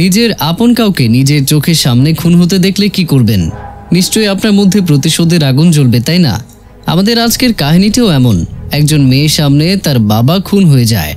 নিজের আপন কাউকে নিজের চোখের সামনে খুন হতে দেখলে কি করবেন? নিশ্চয়ই আপনার মধ্যে প্রতিশোধের আগুন জ্বলবে, তাই না? আমাদের আজকের কাহিনীটিও এমন। একজন মেয়ের সামনে তার বাবা খুন হয়ে যায়,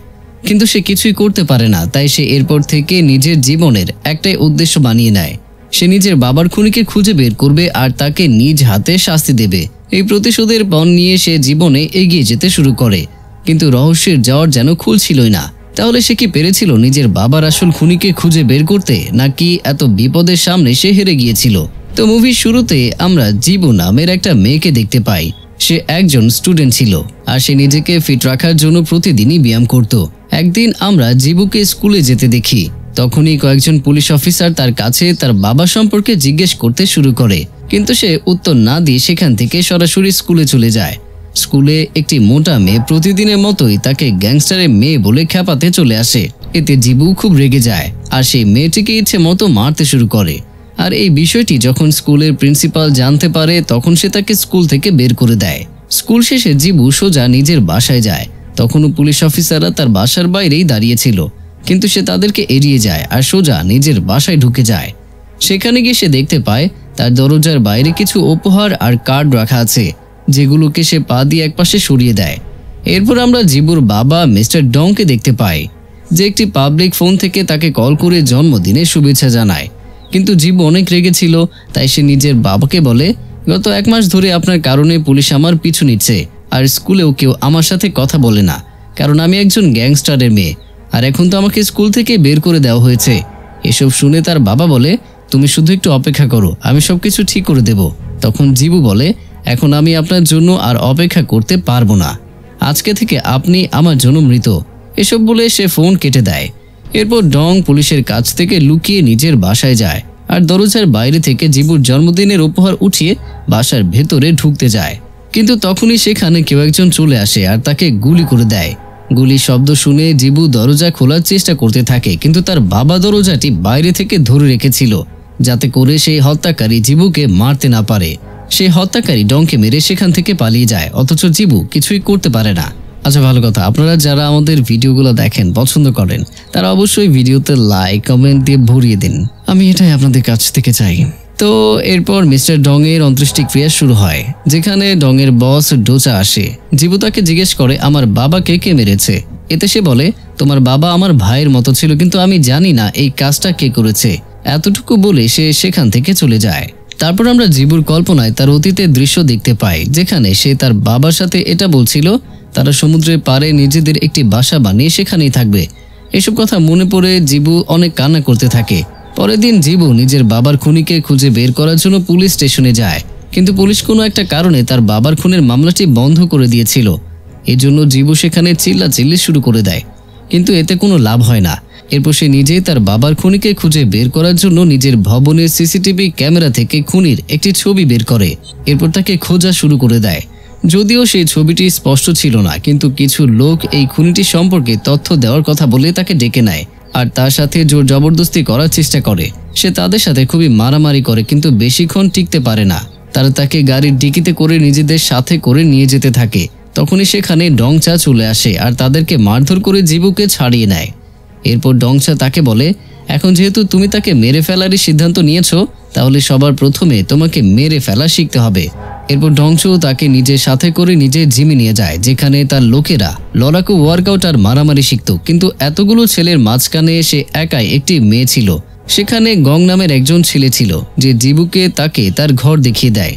কিন্তু সে কিছুই করতে পারে না। তাই সে এরপর থেকে নিজের জীবনের একটাই উদ্দেশ্য বানিয়ে নেয়। সে নিজের বাবার খুনিকে খুঁজে বের করবে আর তাকে নিজ হাতে শাস্তি দেবে। এই প্রতিশোধের পণ নিয়ে সে জীবনে এগিয়ে যেতে শুরু করে, কিন্তু রহস্যের জ্বর যেন খুলছিলই না। তাহলে সে কি পেরেছিল নিজের বাবার আসল খুনিকে খুঁজে বের করতে, নাকি এত বিপদের সামনে সে হেরে গিয়েছিল? তো মুভির শুরুতে আমরা জীবু নামের একটা মেয়েকে দেখতে পাই। সে একজন স্টুডেন্ট ছিল আর সে নিজেকে ফিট রাখার জন্য প্রতিদিনই ব্যায়াম করত। একদিন আমরা জীবুকে স্কুলে যেতে দেখি। তখনই কয়েকজন পুলিশ অফিসার তার কাছে তার বাবা সম্পর্কে জিজ্ঞেস করতে শুরু করে, কিন্তু সে উত্তর না দিয়ে সেখান থেকে সরাসরি স্কুলে চলে যায়। স্কুলে একটি মোটা মেয়ে প্রতিদিনের মতোই তাকে গ্যাংস্টারের মেয়ে বলে খ্যাপাতে চলে আসে। এতে জীবু খুব রেগে যায় আর সেই মেয়েটিকে ইচ্ছে মতো মারতে শুরু করে। আর এই বিষয়টি যখন স্কুলের প্রিন্সিপাল জানতে পারে, তখন সে তাকে স্কুল থেকে বের করে দেয়। স্কুল শেষে জীবু সোজা নিজের বাসায় যায়। তখনও পুলিশ অফিসাররা তার বাসার বাইরেই দাঁড়িয়েছিল, কিন্তু সে তাদেরকে এড়িয়ে যায় আর সোজা নিজের বাসায় ঢুকে যায়। সেখানে গিয়ে সে দেখতে পায় তার দরজার বাইরে কিছু উপহার আর কার্ড রাখা আছে, যেগুলোকে সে পা দিয়ে একপাশে সরিয়ে দেয়। এরপর আমরা জীবুর বাবা মিস্টার ডংকে দেখতে পাই, যে একটি পাবলিক ফোন থেকে তাকে কল করে জন্মদিনের শুভেচ্ছা জানায়। কিন্তু জীবু অনেক রেগেছিল, তাই সে নিজের বাবাকে বলে, গত 1 মাস ধরে আপনার কারণে পুলিশ আমার পিছু নিচ্ছে, আর স্কুলেও কেউ আমার সাথে কথা বলে না, কারণ আমি একজন গ্যাংস্টারের মেয়ে। আর এখন তো আমাকে স্কুল থেকে বের করে দেওয়া হয়েছে। এসব শুনে তার বাবা বলে, তুমি শুধু একটু অপেক্ষা করো, আমি সবকিছু ঠিক করে দেব। তখন জীবু বলে, এখন আমি আপনার জন্য আর অপেক্ষা করতে পারবো না। আজকে থেকে আপনি আমার জন্য মৃত। এসব বলে সে ফোন কেটে দেয়। এরপর ডং পুলিশের কাছ থেকে লুকিয়ে নিজের বাসায় যায় আর দরজার বাইরে থেকে জীবুর জন্মদিনের উপহার উঠিয়ে বাসার ভেতরে ঢুকতে যায়। কিন্তু তখনই সেখানে কেউ একজন চলে আসে আর তাকে গুলি করে দেয়। গুলির শব্দ শুনে জীবু দরজা খোলার চেষ্টা করতে থাকে, কিন্তু তার বাবা দরজাটি বাইরে থেকে ধরে রেখেছিল, যাতে করে সেই হত্যাকারী জীবুকে মারতে না পারে। সেই হত্যাকারী ডংকে মেরে সেখান থেকে পালিয়ে যায়, অথচ জীবু কিছুই করতে পারে না। আচ্ছা, ভালো কথা, আপনারা যারা আমাদের ভিডিওগুলো দেখেন, পছন্দ করেন, তারা অবশ্যই ভিডিওতে লাইক কমেন্ট দিয়ে ভরিয়ে দিন। আমি এটাই আপনাদের কাছ থেকে চাই। তো এরপর মিস্টার ডং এর অন্ত্যেষ্টিক্রিয়া শুরু হয়, যেখানে ডং এর বস ডোচা আসে। জীবু তাকে জিজ্ঞেস করে আমার বাবাকে কে মেরেছে। এতে সে বলে, তোমার বাবা আমার ভাইয়ের মতো ছিল, কিন্তু আমি জানি না এই কাজটা কে করেছে। এতটুকু বলে সে সেখান থেকে চলে যায়। তারপর আমরা জীবুর কল্পনায় তার অতীতের দৃশ্য দেখতে পাই, যেখানে সে তার বাবার সাথে এটা বলছিল তারা সমুদ্রের পাড়ে নিজেদের একটি বাসা বানিয়ে সেখানেই থাকবে। এসব কথা মনে পড়ে জীবু অনেক কান্না করতে থাকে। পরের দিন জীবু নিজের বাবার খুনিকে খুঁজে বের করার জন্য পুলিশ স্টেশনে যায়, কিন্তু পুলিশ কোনো একটা কারণে তার বাবার খুনের মামলাটি বন্ধ করে দিয়েছিল। এজন্য জীবু সেখানে চিল্লাচিল্লি শুরু করে দেয়, কিন্তু এতে কোনো লাভ হয় না। এরপর সে নিজেই তার বাবার খুনিকে খুঁজে বের করার জন্য নিজের ভবনের সিসিটিভি ক্যামেরা থেকে খুনির একটি ছবি বের করে। এরপর তাকে খোঁজা শুরু করে দেয়। যদিও সেই ছবিটি স্পষ্ট ছিল না, কিন্তু কিছু লোক এই খুনিটি সম্পর্কে তথ্য দেওয়ার কথা বলে তাকে ডেকে নেয় আর তার সাথে জোর জবরদস্তি করার চেষ্টা করে। সে তাদের সাথে খুবই মারামারি করে, কিন্তু বেশিক্ষণ টিকতে পারে না। তারা তাকে গাড়ির ডিকিতে করে নিজেদের সাথে করে নিয়ে যেতে থাকে। তখনই সেখানে ডংচা চলে আসে আর তাদেরকে মারধর করে জীবুকে ছাড়িয়ে নেয়। এরপর ডংচা তাকে বলে, এখন যেহেতু তুমি তাকে মেরে ফেলারই সিদ্ধান্ত নিয়েছো, তাহলে সবার প্রথমে তোমাকে মেরে ফেলা শিখতে হবে। এরপর ডংচো তাকে নিজের সাথে করে নিজের জিমে নিয়ে যায়, যেখানে তার লোকেরা লড়াকু ওয়ার্কআউট আর মারামারি শিখত। কিন্তু এতগুলো ছেলের মাঝখানে সে একাই একটি মেয়ে ছিল। সেখানে গং নামের একজন ছেলে ছিল, যে জীবুকে তাকে তার ঘর দেখিয়ে দেয়।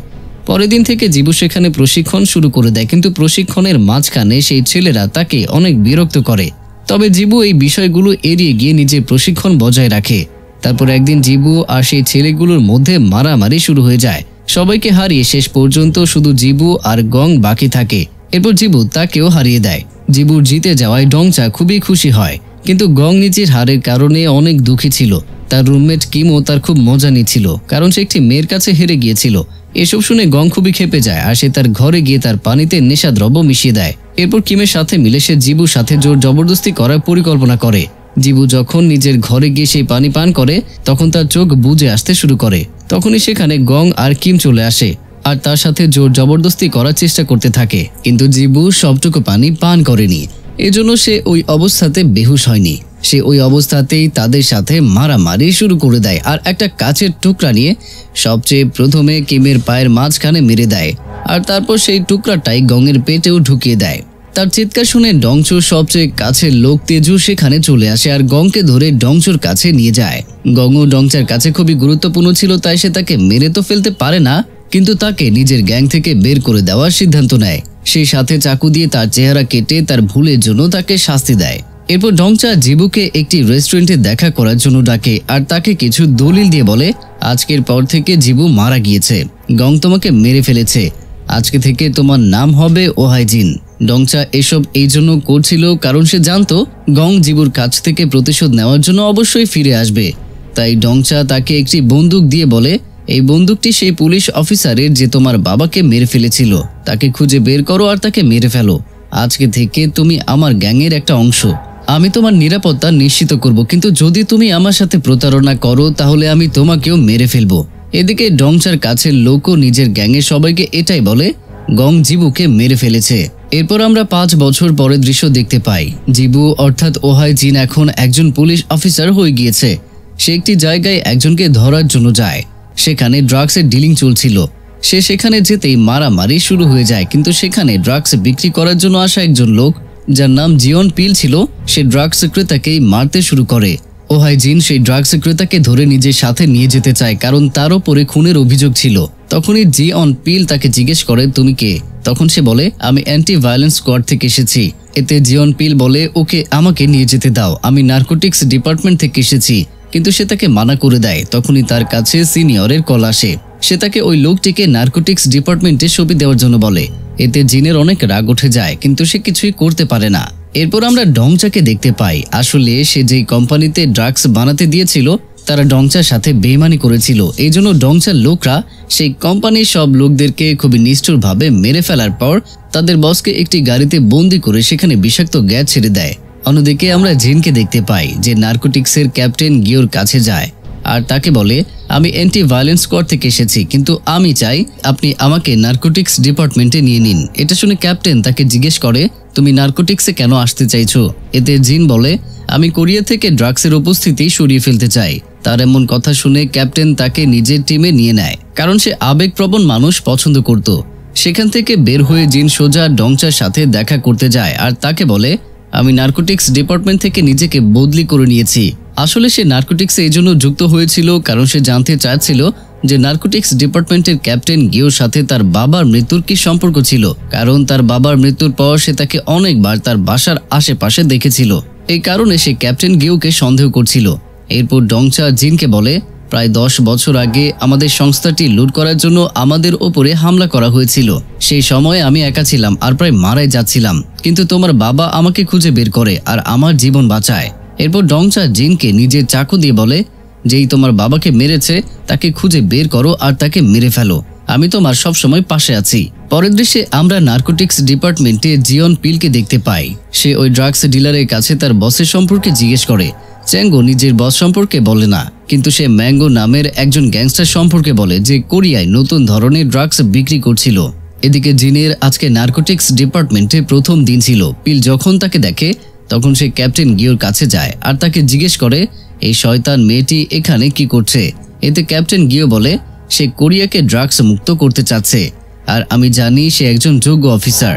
পরের দিন থেকে জীবু সেখানে প্রশিক্ষণ শুরু করে দেয়, কিন্তু প্রশিক্ষণের মাঝখানে সেই ছেলেরা তাকে অনেক বিরক্ত করে। তবে জীবু এই বিষয়গুলো এড়িয়ে গিয়ে নিজের প্রশিক্ষণ বজায় রাখে। তারপর একদিন জীবু আর সেই ছেলেগুলোর মধ্যে মারামারি শুরু হয়ে যায়। সবাইকে হারিয়ে শেষ পর্যন্ত শুধু জীবু আর গং বাকি থাকে। এরপর জীবু তাকেও হারিয়ে দেয়। জীবুর জিতে যাওয়ায় ডংচা খুবই খুশি হয়, কিন্তু গং নিজের হারের কারণে অনেক দুঃখী ছিল। তার রুমমেট কিমও তার খুব মজা নিচ্ছিল, কারণ সে একটি মেয়ের কাছে হেরে গিয়েছিল। এসব শুনে গং খুবই ক্ষেপে যায় আর সে তার ঘরে গিয়ে তার পানিতে নেশাদ্রব্য মিশিয়ে দেয়। এরপর কিমের সাথে মিলে সে জীবুর সাথে জোর জবরদস্তি করার পরিকল্পনা করে। জীবু যখন নিজের ঘরে গিয়ে সেই পানি পান করে, তখন তার চোখ বুজে আসতে শুরু করে। তখনই সেখানে গং আর কিম চলে আসে আর তার সাথে জোর জবরদস্তি করার চেষ্টা করতে থাকে, কিন্তু জীবু সবটুকু পানি পান করেনি। এজন্য সে ওই অবস্থাতে বেহুশ হয়নি। সে ওই অবস্থাতেই তাদের সাথে মারামারি শুরু করে দেয় আর একটা কাচের টুকরা নিয়ে সবচেয়ে প্রথমে কিমের পায়ের মাঝখানে মেরে দেয় আর তারপর সেই টুকরাটাই গংয়ের পেটেও ঢুকিয়ে দেয়। তার চিৎকার শুনে ডংচুর সবচেয়ে কাছের লোক তেজু সেখানে চলে আসে আর গংকে ধরে ডংচুর কাছে নিয়ে যায়। গংও ডংচার কাছে খুবই গুরুত্বপূর্ণ ছিল, তাই সে তাকে মেরে তো ফেলতে পারে না, কিন্তু তাকে নিজের গ্যাং থেকে বের করে দেওয়ার সিদ্ধান্ত নেয়। সেই সাথে চাকু দিয়ে তার চেহারা কেটে তার ভুলের জন্য তাকে শাস্তি দেয়। এরপর ডংচা জিবুকে একটি রেস্টুরেন্টে দেখা করার জন্য ডাকে আর তাকে কিছু দলিল দিয়ে বলে, আজকের পর থেকে জিবু মারা গিয়েছে, গং তোমাকে মেরে ফেলেছে, আজকে থেকে তোমার নাম হবে ওহাইজিন। ডংচা এসব এই জন্য করছিল কারণ সে জানতো গং জিবুর কাছ থেকে প্রতিশোধ নেওয়ার জন্য অবশ্যই ফিরে আসবে। তাই ডংচা তাকে একটি বন্দুক দিয়ে বলে, এই বন্দুকটি সেই পুলিশ অফিসারের যে তোমার বাবাকে মেরে ফেলেছিল, তাকে খুঁজে বের করো আর তাকে মেরে ফেলো। আজকে থেকে তুমি আমার গ্যাংয়ের একটা অংশ, আমি তোমার নিরাপত্তা নিশ্চিত করব, কিন্তু যদি তুমি আমার সাথে প্রতারণা করো তাহলে আমি তোমাকেও মেরে ফেলবো। এদিকে ডংচার কাছের লোকও নিজের গ্যাংয়ের সবাইকে এটাই বলে, গং জিবুকে মেরে ফেলেছে। এরপর আমরা 5 বছর পরের দৃশ্য দেখতে পাই। জিবু অর্থাৎ ওহাইজিন এখন একজন পুলিশ অফিসার হয়ে গিয়েছে। সে একটি জায়গায় একজনকে ধরার জন্য যায়, সেখানে ড্রাগসের ডিলিং চলছিল। সে সেখানে যেতেই মারামারি শুরু হয়ে যায়, কিন্তু সেখানে ড্রাগস বিক্রি করার জন্য আসা একজন লোক যার নাম জিওন পিল ছিল, সে ড্রাগস ক্রেতাকেই মারতে শুরু করে। ওহাইজিন সেই ড্রাগস ক্রেতাকে ধরে নিজের সাথে নিয়ে যেতে চায় কারণ তার ওপরে খুনের অভিযোগ ছিল। তখনই জিওন পিল তাকে জিজ্ঞেস করে, তুমি কে? তখন সে বলে, আমি অ্যান্টি ভায়োলেন্স স্কোয়াড থেকে এসেছি। এতে জিওন পিল বলে, ওকে আমাকে নিয়ে যেতে দাও, আমি নার্কোটিক্স ডিপার্টমেন্ট থেকে এসেছি। কিন্তু সে তাকে মানা করে দেয়। তখনই তার কাছে সিনিয়রের কল আসে, সে তাকে ওই লোকটিকে নার্কোটিক্স ডিপার্টমেন্টে ছবি দেওয়ার জন্য বলে। এতে জিনের অনেক রাগ উঠে যায়, কিন্তু সে কিছুই করতে পারে না। এরপর আমরা ডংচাকে দেখতে পাই। আসলে সে যেই কোম্পানিতে ড্রাগস বানাতে দিয়েছিল তারা ডংচার সাথে বেইমানি করেছিল, এই জন্য ডংচার লোকরা সেই কোম্পানির সব লোকদেরকে খুবই নিষ্ঠুরভাবে মেরে ফেলার পর তাদের বসকে একটি গাড়িতে বন্দি করে সেখানে বিষাক্ত গ্যাস ছেড়ে দেয়। অন্যদিকে আমরা জিনকে দেখতে পাই যে নার্কোটিক্সের ক্যাপ্টেন গিওর কাছে যায় আর তাকে বলে, আমি অ্যান্টি ভায়োলেন্স স্কোয়াড থেকে এসেছি, কিন্তু আমি চাই আপনি আমাকে নার্কোটিক্স ডিপার্টমেন্টে নিয়ে নিন। এটা শুনে ক্যাপ্টেন তাকে জিজ্ঞেস করে, তুমি নার্কোটিক্সে কেন আসতে চাইছো? এতে জিন বলে, আমি কোরিয়া থেকে ড্রাগসের উপস্থিতি সরিয়ে ফেলতে চাই। তার এমন কথা শুনে ক্যাপ্টেন তাকে নিজের টিমে নিয়ে নেয়, কারণ সে আবেগপ্রবণ মানুষ পছন্দ করত। সেখান থেকে বের হয়ে জিন সোজা ডংচার সাথে দেখা করতে যায় আর তাকে বলে, আমি নার্কোটিক্স ডিপার্টমেন্ট থেকে নিজেকে বদলি করে নিয়েছি। আসলে সে নার্কোটিক্সে এই জন্য যুক্ত হয়েছিল কারণ সে জানতে চাচ্ছিল যে নার্কোটিক্স ডিপার্টমেন্টের ক্যাপ্টেন গিওর সাথে তার বাবার মৃত্যুর কি সম্পর্ক ছিল, কারণ তার বাবার মৃত্যুর পর সে তাকে অনেকবার তার বাসার আশেপাশে দেখেছিল। এই কারণে সে ক্যাপ্টেন গিওকে সন্দেহ করছিল। এরপর ডংচা জিনকে বলে, প্রায় 10 বছর আগে আমাদের সংস্থাটি লুট করার জন্য আমাদের ওপরে হামলা করা হয়েছিল। সেই সময় আমি একা ছিলাম আর প্রায় মারাই যাচ্ছিলাম, কিন্তু তোমার বাবা আমাকে খুঁজে বের করে আর আমার জীবন বাঁচায়। এরপর ডংচা জিনকে নিজের চাকু দিয়ে বলে, যেই তোমার বাবাকে মেরেছে তাকে খুঁজে বের করো আর তাকে মেরে ফেলো, আমি তোমার সবসময় পাশে আছি। পরের দৃশ্যে আমরা নার্কোটিক্স ডিপার্টমেন্টে জিওন পিলকে দেখতে পাই। সে ওই ড্রাগস ডিলারের কাছে তার বসের সম্পর্কে জিজ্ঞেস করে। চ্যাঙ্গো নিজের বস সম্পর্কে বলে না, কিন্তু সে ম্যাঙ্গো নামের একজন গ্যাংস্টার সম্পর্কে বলে যে কোরিয়ায় নতুন ধরনের ড্রাগস বিক্রি করছিল। এদিকে জিনের আজকে নার্কোটিক্স ডিপার্টমেন্টে প্রথম দিন ছিল। পিল যখন তাকে দেখে তখন সে ক্যাপ্টেন গিওর কাছে যায় আর তাকে জিজ্ঞেস করে, এই শয়তান মেয়েটি এখানে কি করছে? এতে ক্যাপ্টেন গিও বলে, সে কোরিয়াকে ড্রাগস মুক্ত করতে চাচ্ছে আর আমি জানি সে একজন যোগ্য অফিসার,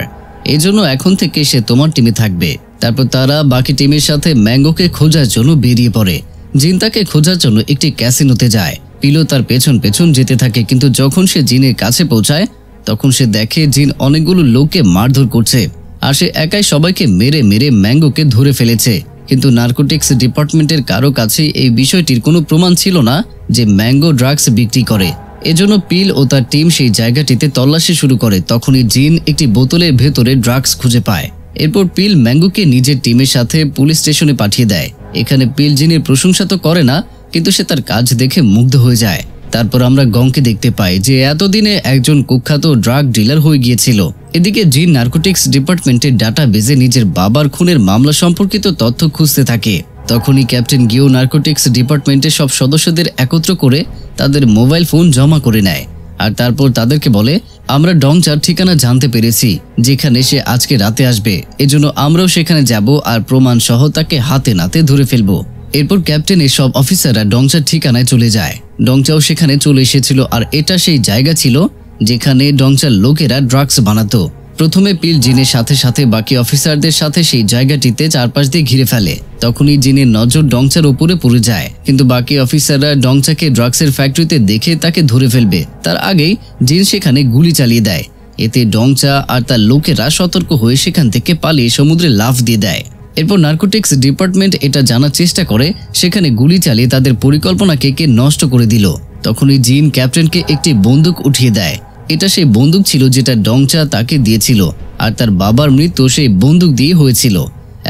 এজন্য এখন থেকে সে তোমার টিমে থাকবে। তারপর তারা বাকি টিমের সাথে ম্যাঙ্গোকে খোঁজার জন্য বেরিয়ে পড়ে। জিন তাকে খোঁজার জন্য একটি ক্যাসিনোতে যায়। পিলো তার পেছন পেছন যেতে থাকে, কিন্তু যখন সে জিনের কাছে পৌঁছায় তখন সে দেখে জিন অনেকগুলো লোককে মারধর করছে আর সে একাই সবাইকে মেরে মেরে ম্যাঙ্গোকে ধরে ফেলেছে। কিন্তু নার্কোটিক্স ডিপার্টমেন্টের কারো কাছে এই বিষয়টির কোনো প্রমাণ ছিল না যে ম্যাঙ্গো ড্রাগস বিক্রি করে। এজন্য পিল ও তার টিম সেই জায়গাটিতে তল্লাশি শুরু করে। তখনই জিন একটি বোতলের ভেতরে ড্রাগস খুঁজে পায়। এরপর পিল ম্যাঙ্গোকে নিজের টিমের সাথে পুলিশ স্টেশনে পাঠিয়ে দেয়। এখানে পিল জিনের প্রশংসা তো করে না, কিন্তু সে তার কাজ দেখে মুগ্ধ হয়ে যায়। তারপর আমরা গংকে দেখতে পাই যে এতদিনে একজন কুখ্যাত ড্রাগ ডিলার হয়ে গিয়েছিল। এদিকে জিন নার্কোটিক্স ডিপার্টমেন্টের ডাটাবেজে নিজের বাবার খুনের মামলা সম্পর্কিত তথ্য খুঁজতে থাকে। তখনই ক্যাপ্টেন গিও নার্কোটিক্স ডিপার্টমেন্টের সব সদস্যদের একত্র করে তাদের মোবাইল ফোন জমা করে নেয় আর তারপর তাদেরকে বলে, আমরা ডংচার ঠিকানা জানতে পেরেছি, যেখানে সে আজকে রাতে আসবে। এজন্য আমরাও সেখানে যাব আর প্রমাণ সহ তাকে হাতে নাতে ধরে ফেলবো। এরপর ক্যাপ্টেনের সব অফিসাররা ডংচার ঠিকানায় চলে যায়। ডংচাও সেখানে চলে এসেছিল, আর এটা সেই জায়গা ছিল যেখানে ডংচার লোকেরা ড্রাগস বানাতো। প্রথমে পিল জিনের সাথে সাথে বাকি অফিসারদের সাথে সেই জায়গাটিতে চারপাশ দিয়ে ঘিরে ফেলে। তখনই জিনের নজর ডংচার উপরে পড়ে যায়, কিন্তু বাকি অফিসাররা ডংচাকে ড্রাগসের ফ্যাক্টরিতে দেখে তাকে ধরে ফেলবে তার আগেই জিন সেখানে গুলি চালিয়ে দেয়। এতে ডংচা আর তার লোকেরা সতর্ক হয়ে সেখান থেকে পালিয়ে সমুদ্রে লাফ দিয়ে দেয়। এরপর নার্কোটিক্স ডিপার্টমেন্ট এটা জানার চেষ্টা করে সেখানে গুলি চালিয়ে তাদের পরিকল্পনাকে কে নষ্ট করে দিল। তখনই জিন ক্যাপ্টেনকে একটি বন্দুক উঠিয়ে দেয়। এটা সেই বন্দুক ছিল যেটা ডংচা তাকে দিয়েছিল, আর তার বাবার মৃত্যু সেই বন্দুক দিয়ে হয়েছিল।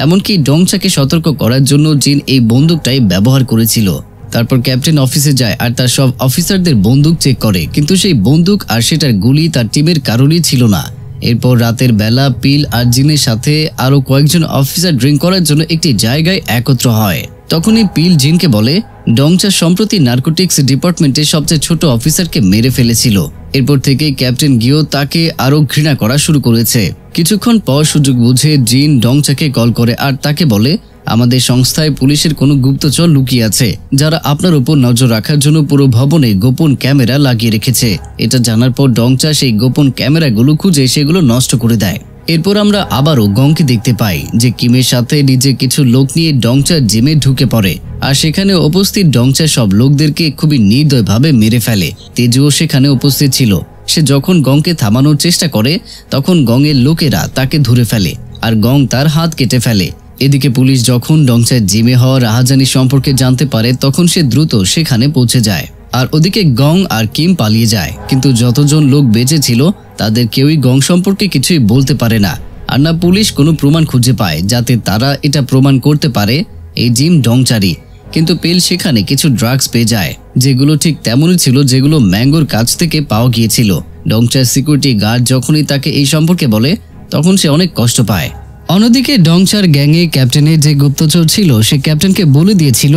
এমনকি ডংচাকে সতর্ক করার জন্য জিন এই বন্দুকটাই ব্যবহার করেছিল। তারপর ক্যাপ্টেন অফিসে যায় আর তার সব অফিসারদের বন্দুক চেক করে, কিন্তু সেই বন্দুক আর সেটার গুলি তার টিমের কারোরই ছিল না। এরপর রাতের বেলা পিল আর জিনের সাথে আরো কয়েকজন অফিসার ড্রিঙ্ক করার জন্য একটি জায়গায় একত্র হয়। তখনই পিল জিনকে বলে ডংচা সম্প্রতি নার্কোটিক্স ডিপার্টমেন্টের সবচেয়ে ছোট অফিসারকে মেরে ফেলেছিল। এরপর থেকে ক্যাপ্টেন গিও তাকে আরো ঘৃণা করা শুরু করেছে। কিছুক্ষণ পর সুযোগ বুঝে জিন ডংচাকে কল করে আর তাকে বলে আমাদের সংস্থায় পুলিশের কোনো গুপ্তচর লুকিয়ে আছে, যারা আপনার উপর নজর রাখার জন্য পুরো ভবনে গোপন ক্যামেরা লাগিয়ে রেখেছে। এটা জানার পর ডংচা সেই গোপন ক্যামেরাগুলো খুঁজে সেগুলো নষ্ট করে দেয়। এরপর আমরা আবারও গংকে দেখতে পাই যে কিমের সাথে নিজে কিছু লোক নিয়ে ডংচার জিমে ঢুকে পড়ে, আর সেখানে উপস্থিত ডংচার সব লোকদেরকে খুবই নির্দয়ভাবে মেরে ফেলে। তেজুও সেখানে উপস্থিত ছিল। সে যখন গংকে থামানোর চেষ্টা করে তখন গংয়ের লোকেরা তাকে ধরে ফেলে আর গং তার হাত কেটে ফেলে। এদিকে পুলিশ যখন ডংচার জিমে হওয়া রাহাজানি সম্পর্কে জানতে পারে তখন সে দ্রুত সেখানে পৌঁছে যায়, আর ওদিকে গং আর কিম পালিয়ে যায়। কিন্তু যতজন লোক বেঁচে ছিল তাদের কেউই গং সম্পর্কে কিছুই বলতে পারে না, আর না পুলিশ কোনো প্রমাণ খুঁজে পায় যাতে তারা এটা প্রমাণ করতে পারে এই জিম ডংচারি। কিন্তু পেল সেখানে কিছু ড্রাগস পেয়ে যায়, যেগুলো ঠিক তেমনই ছিল যেগুলো ম্যাঙ্গোর কাছ থেকে পাওয়া গিয়েছিল। ডংচার সিকিউরিটি গার্ড যখনই তাকে এই সম্পর্কে বলে তখন সে অনেক কষ্ট পায়। অন্যদিকে ডংচার গ্যাংয়ে ক্যাপ্টেনের যে গুপ্তচর ছিল সে ক্যাপ্টেনকে বলে দিয়েছিল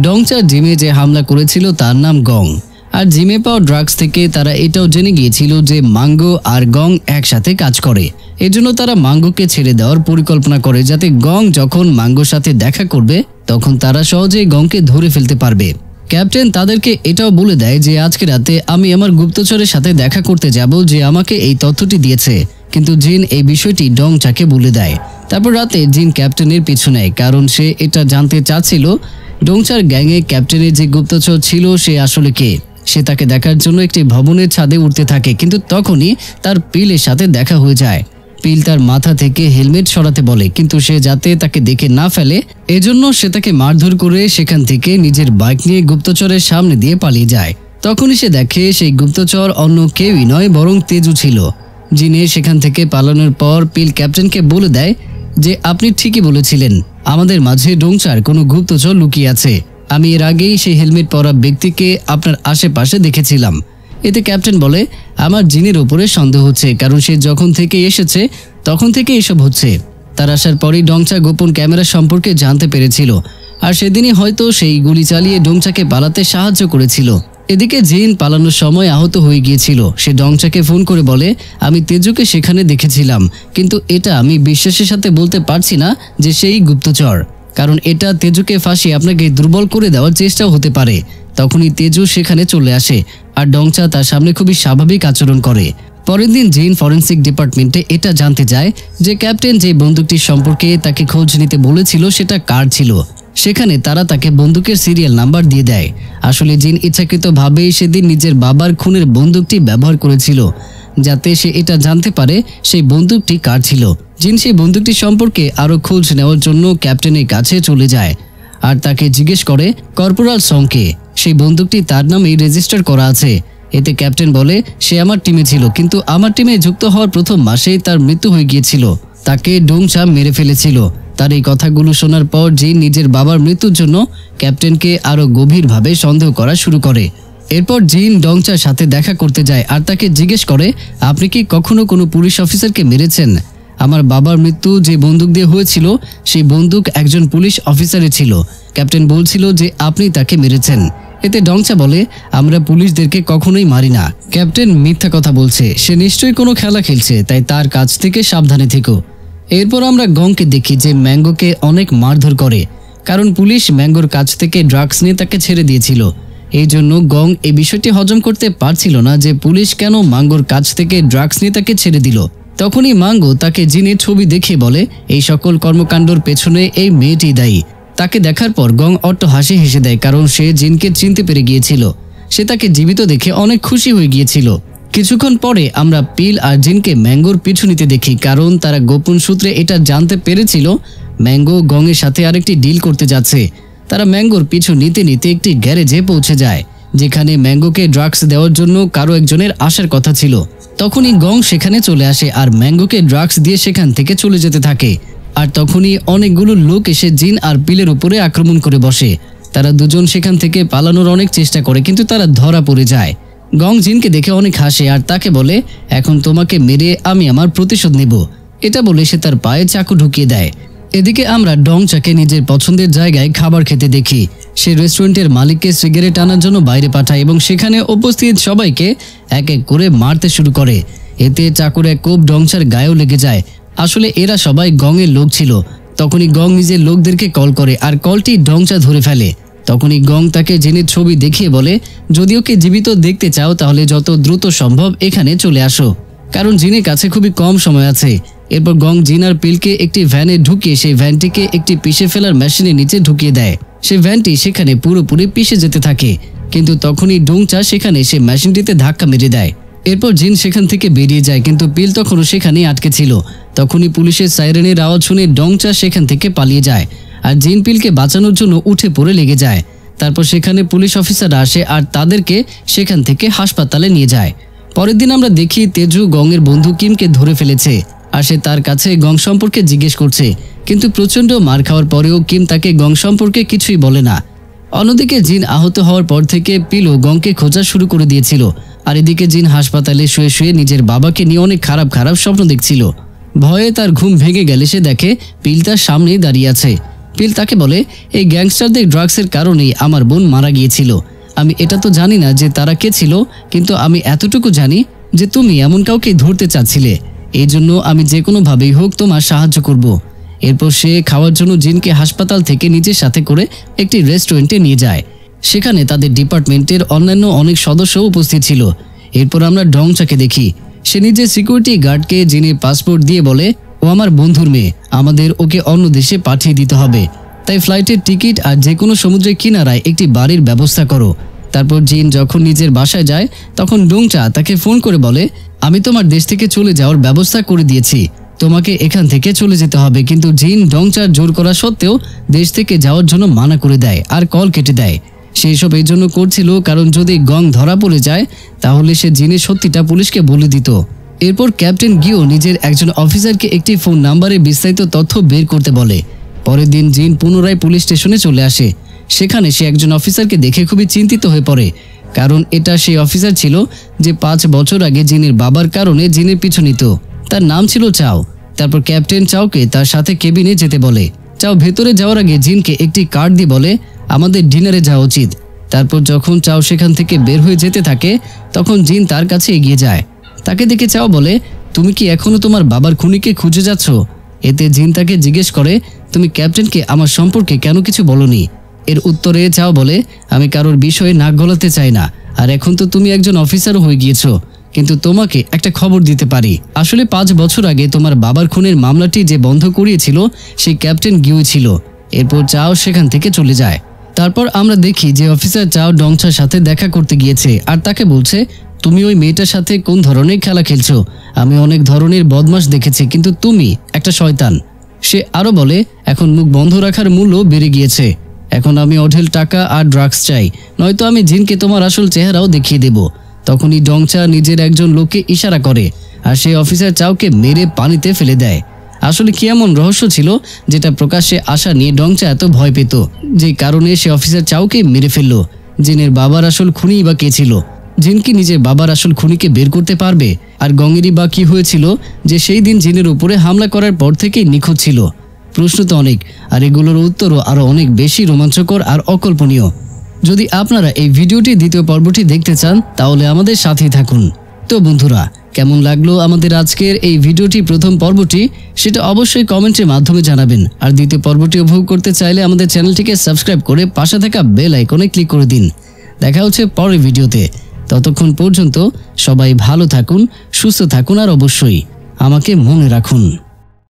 ডংচার জিমে যে হামলা করেছিল তার নাম গং। আর জিমে পাওয়া ড্রাগস থেকে তারা এটাও জেনে গিয়েছিল যে মাঙ্গো আর গং একসাথে কাজ করে। এজন্য তারা মাঙ্গোকে ছেড়ে দেওয়ার পরিকল্পনা করে, যাতে গং যখন মাঙ্গোর সাথে দেখা করবে তখন তারা সহজেই গংকে ধরে ফেলতে পারবে। ক্যাপ্টেন তাদেরকে এটাও বলে দেয় যে আজকে রাতে আমি আমার গুপ্তচরের সাথে দেখা করতে যাব যে আমাকে এই তথ্যটি দিয়েছে, কিন্তু জিন এই বিষয়টি ডংচাকে বলে দেয়। তারপর রাতে জিন ক্যাপ্টেনের পিছু নেয়, কারণ সে এটা জানতে চাচ্ছিল ডংচার গ্যাংয়ে ক্যাপ্টেনের যে গুপ্তচর ছিল সে আসলে কে। সে তাকে দেখার জন্য একটি ভবনের ছাদে উঠতে থাকে, কিন্তু তখনই তার পিলের সাথে দেখা হয়ে যায়। পিল তার মাথা থেকে হেলমেট সরাতে বলে, কিন্তু সে যাতে তাকে দেখে না ফেলে এজন্য সে তাকে মারধর করে সেখান থেকে নিজের বাইক নিয়ে গুপ্তচরের সামনে দিয়ে পালিয়ে যায়। তখনই সে দেখে সেই গুপ্তচর অন্য কেউই নয় বরং তেজু ছিল। জিনে সেখান থেকে পালানোর পর পিল ক্যাপ্টেনকে বলে দেয় যে আপনি ঠিকই বলেছিলেন, আমাদের মাঝে ডংচার কোনো গুপ্তচর লুকিয়ে আছে। আমি এর আগেই সেই হেলমেট পরা ব্যক্তিকে আপনার আশেপাশে দেখেছিলাম। এতে ক্যাপ্টেন বলে আমার জিনের উপরে সন্দেহ হচ্ছে, কারণ সে যখন থেকে এসেছে তখন থেকে এসব হচ্ছে। তার আসার পরই ডংচা গোপন ক্যামেরা সম্পর্কে জানতে পেরেছিল, আর সেদিনই হয়তো সেই গুলি চালিয়ে ডংচাকে পালাতে সাহায্য করেছিল। এদিকে জিন পালানোর সময় আহত হয়ে গিয়েছিল। সে ডংচাকে ফোন করে বলে আমি তেজুকে সেখানে দেখেছিলাম, কিন্তু এটা আমি বিশ্বাসের সাথে বলতে পারছি না যে সেই গুপ্তচর, কারণ এটা তেজুকে ফাঁসিয়ে আপনাকে দুর্বল করে দেওয়ার চেষ্টাও হতে পারে। তখনই তেজু সেখানে চলে আসে আর ডংচা তার সামনে খুবই স্বাভাবিক আচরণ করে। পরের দিন জিন ফরেন্সিক ডিপার্টমেন্টে এটা জানতে যায় যে ক্যাপ্টেন যে বন্দুকটির সম্পর্কে তাকে খোঁজ নিতে বলেছিল সেটা কার ছিল। সেখানে তারা তাকে বন্দুকের সিরিয়াল নাম্বার দিয়ে দেয়। আসলে জিন ইচ্ছাকৃতভাবেই সেদিন নিজের বাবার খুনের বন্দুকটি ব্যবহার করেছিল, যাতে সে এটা জানতে পারে সেই বন্দুকটি কার ছিল। জিন সেই বন্দুকটি সম্পর্কে আরো খোঁজ নেওয়ার জন্য ক্যাপ্টেনের কাছে চলে যায় আর তাকে জিজ্ঞেস করে কর্পোরাল সংকে সেই বন্দুকটি তার নামেই রেজিস্টার করা আছে। এতে ক্যাপ্টেন বলে সে আমার টিমে ছিল, কিন্তু আমার টিমে যুক্ত হওয়ার প্রথম মাসেই তার মৃত্যু হয়ে গিয়েছিল, তাকে ডংচা মেরে ফেলেছিল। তার এই কথাগুলো শোনার পর জিন নিজের বাবার মৃত্যুর জন্য ক্যাপ্টেনকে আরো গভীরভাবে সন্দেহ করা শুরু করে। এরপর জিন ডংচার সাথে দেখা করতে যায় আর তাকে জিজ্ঞেস করে আপনি কি কখনো কোনো পুলিশ অফিসারকে মেরেছেন? আমার বাবার মৃত্যু যে বন্দুক দিয়ে হয়েছিল সেই বন্দুক একজন পুলিশ অফিসারের ছিল। ক্যাপ্টেন বলছিল যে আপনি তাকে মেরেছেন। এতে ডংচা বলে, আমরা পুলিশদেরকে কখনোই মারি না। ক্যাপ্টেন মিথ্যা কথা বলছে, সে নিশ্চয়ই কোনো খেলা খেলছে, তাই তার কাছ থেকে সাবধানে থেকো। এরপর আমরা গংকে দেখি যে ম্যাঙ্গোকে অনেক মারধর করে, কারণ পুলিশ ম্যাঙ্গোর কাছ থেকে ড্রাগস নিয়ে তাকে ছেড়ে দিয়েছিল। এই জন্য গং এই বিষয়টি হজম করতে পারছিল না যে পুলিশ কেন ম্যাঙ্গোর কাছ থেকে ড্রাগস নিয়ে তাকে ছেড়ে দিল। তখনই ম্যাঙ্গো তাকে জিনের ছবি দেখিয়ে বলে, এই সকল কর্মকাণ্ডর পেছনে এই মেয়েটি দায়ী। তাকে দেখার পর গং অট্ট হাসি হেসে দেয়, কারণ সে জিনকে চিনতে পেরে গিয়েছিল। সে তাকে জীবিত দেখে অনেক খুশি হয়ে গিয়েছিল। কিছুক্ষণ পরে আমরা পিল আর জিনকে ম্যাঙ্গোর পিছু নিতে দেখি, কারণ তারা গোপন সূত্রে এটা জানতে পেরেছিল ম্যাঙ্গো গংয়ের সাথে আরেকটি ডিল করতে যাচ্ছে। তারা ম্যাঙ্গোর পিছু নিতে নিতে একটি গ্যারেজে পৌঁছে যায়, যেখানে ম্যাঙ্গোকে ড্রাগস দেওয়ার জন্য কারো একজনের আসার কথা ছিল। তখনই গং সেখানে চলে আসে আর ম্যাঙ্গোকে ড্রাগস দিয়ে সেখান থেকে চলে যেতে থাকে। আর তখনই অনেকগুলো লোক এসে জিন আর পিলের উপরে আক্রমণ করে বসে। তারা দুজন সেখান থেকে পালানোর অনেক চেষ্টা করে, কিন্তু তারা ধরা পড়ে যায়। গং জিনকে দেখে অনেক হাসে আর তাকে বলে, এখন তোমাকে মেরে আমি আমার প্রতিশোধ নেব। এটা বলে সে তার পায়ে চাকু ঢুকিয়ে দেয়। এদিকে আমরা ডংচাকে নিজের পছন্দের জায়গায় খাবার খেতে দেখি। সে রেস্টুরেন্টের মালিককে সিগারেট আনার জন্য বাইরে পাঠায় এবং সেখানে উপস্থিত সবাইকে এক এক করে মারতে শুরু করে। এতে চাকুর এক কোপ ডংচার গায়েও লেগে যায়। আসলে এরা সবাই গংয়ের লোক ছিল। তখনই গং নিজের লোকদেরকে কল করে আর কলটি ডংচা ধরে ফেলে। তখনই গং তাকে জিনের ছবি দেখিয়ে বলে, যদি ওকে জীবিত দেখতে চাও তাহলে যত দ্রুত সম্ভব এখানে চলে আসো, কারণ জিনের কাছে খুবই কম সময় আছে। এরপর গং জিন আর পিলকে একটি ভ্যানে ঢুকিয়ে সেই ভ্যানটিকে একটি পিষে ফেলার মেশিনের নিচে ঢুকিয়ে দেয়। সেই ভ্যানটি সেখানে পুরোপুরি পিষে যেতে থাকে, কিন্তু তখনই ডংচা সেখানে সে মেশিনটিতে ধাক্কা মেরে দেয়। এরপর জিন সেখান থেকে বেরিয়ে যায়, কিন্তু পিল তখনও সেখানেই আটকে ছিল। তখনই পুলিশের সাইরেনের আওয়াজ শুনে ডংচা সেখান থেকে পালিয়ে যায় আর জিন পিলকে বাঁচানোর জন্য উঠে পড়ে লেগে যায়। তারপর সেখানে পুলিশ অফিসাররা আসে আর তাদেরকে সেখান থেকে হাসপাতালে নিয়ে যায়। পরের দিন আমরা দেখি তেজু গংয়ের বন্ধু কিমকে ধরে ফেলেছে আর সে তার কাছে গং সম্পর্কে জিজ্ঞেস করছে, কিন্তু প্রচণ্ড মার খাওয়ার পরেও কিম তাকে গং সম্পর্কে কিছুই বলে না। অন্যদিকে জিন আহত হওয়ার পর থেকে পিলও গংকে খোঁজা শুরু করে দিয়েছিল। আর এদিকে জিন হাসপাতালে শুয়ে শুয়ে নিজের বাবাকে নিয়ে অনেক খারাপ খারাপ স্বপ্ন দেখছিল। ভয়ে তার ঘুম ভেঙে গেলে সে দেখে পিল তার সামনেই দাঁড়িয়ে আছে। পিল তাকে বলে, এই গ্যাংস্টারদের ড্রাগসের কারণেই আমার বোন মারা গিয়েছিল। আমি এটা তো জানি না যে তারা কে ছিল, কিন্তু আমি এতটুকু জানি যে তুমি এমন কাউকে ধরতে চাচ্ছিলে। এই জন্য আমি যে কোনোভাবেই হোক তোমার সাহায্য করব। এরপর সে খাওয়ার জন্য জিনকে হাসপাতাল থেকে নিজের সাথে করে একটি রেস্টুরেন্টে নিয়ে যায়। সেখানে তাদের ডিপার্টমেন্টের অন্যান্য অনেক সদস্য উপস্থিত ছিল। এরপর আমরা ডংচাকে দেখি। সে নিজের সিকিউরিটি গার্ডকে জিনের পাসপোর্ট দিয়ে বলে, ও আমার বন্ধুর মেয়ে, আমাদের ওকে অন্য দেশে পাঠিয়ে দিতে হবে, তাই ফ্লাইটের টিকিট আর যে কোনো সমুদ্রের কিনারায় একটি বাড়ির ব্যবস্থা করো। তারপর জিন যখন নিজের বাসায় যায় তখন ডংচা তাকে ফোন করে বলে, আমি তোমার দেশ থেকে চলে যাওয়ার ব্যবস্থা করে দিয়েছি, তোমাকে এখান থেকে চলে যেতে হবে। কিন্তু জিন ডংচার জোর করা সত্ত্বেও দেশ থেকে যাওয়ার জন্য মানা করে দেয় আর কল কেটে দেয়। সেই সব এই জন্য করছিল কারণ যদি গং ধরা পড়ে যায় তাহলে সে জিনের সত্যিটা পুলিশকে বলে দিত। এরপর ক্যাপ্টেন গিও নিজের একজন অফিসারকে একটি ফোন নাম্বারে বিস্তারিত তথ্য বের করতে বলে। পরের দিন জিন পুনরায় পুলিশ স্টেশনে চলে আসে। সেখানে সে একজন অফিসারকে দেখে খুবই চিন্তিত হয়ে পড়ে, কারণ এটা সেই অফিসার ছিল যে 5 বছর আগে জিনের বাবার কারণে জিনের পিছু নিত। তার নাম ছিল চাও। তারপর ক্যাপ্টেন চাওকে তার সাথে কেবিনে যেতে বলে। চাও ভেতরে যাওয়ার আগে জিনকে একটি কার্ড দিয়ে বলে, আমাদের ডিনারে যাওয়া উচিত। তারপর যখন চাও সেখান থেকে বের হয়ে যেতে থাকে তখন জিন তার কাছে এগিয়ে যায়। তাকে দেখে চাও বলে, তুমি কি এখনো তোমার বাবার খুনিকে খুঁজে যাচ্ছ? এতে জিন তাকে জিজ্ঞেস করে, তুমি ক্যাপ্টেনকে আমার সম্পর্কে কেন কিছু বলনি? এর উত্তরে চাও বলে, আমি কারোর বিষয়ে নাক গলাতে চাই না, আর এখন তো তুমি একজন অফিসারও হয়ে গিয়েছো, কিন্তু তোমাকে একটা খবর দিতে পারি। আসলে 5 বছর আগে তোমার বাবার খুনের মামলাটি যে বন্ধ করিয়েছিল সেই ক্যাপ্টেন গিউ ছিল। এরপর চাও সেখান থেকে চলে যায়। তারপর আমরা দেখি যে অফিসার চাও ডংচার সাথে দেখা করতে গিয়েছে আর তাকে বলছে, তুমি ওই মেয়েটার সাথে কোন ধরনের খেলা খেলছো? আমি অনেক ধরনের বদমাশ দেখেছি, কিন্তু তুমি একটা শয়তান। সে আরো বলে, এখন মুখ বন্ধ রাখার মূল্য বেড়ে গিয়েছে। এখন আমি অঢেল টাকা আর ড্রাগস চাই, নয়তো আমি জিনকে তোমার আসল চেহারাও দেখিয়ে দেব। তখনই ডংচা নিজের একজন লোককে ইশারা করে আর সেই অফিসার চাওকে মেরে পানিতে ফেলে দেয়। আসলে কি এমন রহস্য ছিল যেটা প্রকাশ্যে আসা নিয়ে ডংচা এত ভয় পেত, যে কারণে সে অফিসার চাওকে মেরে ফেলল? জিনের বাবার আসল খুনি বা কে ছিল? জিন কি নিজের বাবার আসল খুনিকে বের করতে পারবে? আর গঙেরই বা কি হয়েছিল যে সেই দিন জিনের উপরে হামলা করার পর থেকেই নিখোঁজ ছিল? প্রশ্ন তো অনেক, আর এগুলোর উত্তরও আরো অনেক বেশি রোমাঞ্চকর আর অকল্পনীয়। যদি আপনারা এই ভিডিওটি দ্বিতীয় পর্বটি দেখতে চান তাহলে আমাদের সাথেই থাকুন। তো বন্ধুরা, কেমন লাগলো আমাদের আজকের এই ভিডিওটি প্রথম পর্বটি সেটা অবশ্যই কমেন্টের মাধ্যমে জানাবেন। আর দ্বিতীয় পর্বটি উপভোগ করতে চাইলে আমাদের চ্যানেলটিকে সাবস্ক্রাইব করে পাশে থাকা বেল আইকনে ক্লিক করে দিন। দেখা হচ্ছে পরের ভিডিওতে। ততক্ষণ পর্যন্ত সবাই ভালো থাকুন, সুস্থ থাকুন আর অবশ্যই আমাকে মনে রাখুন।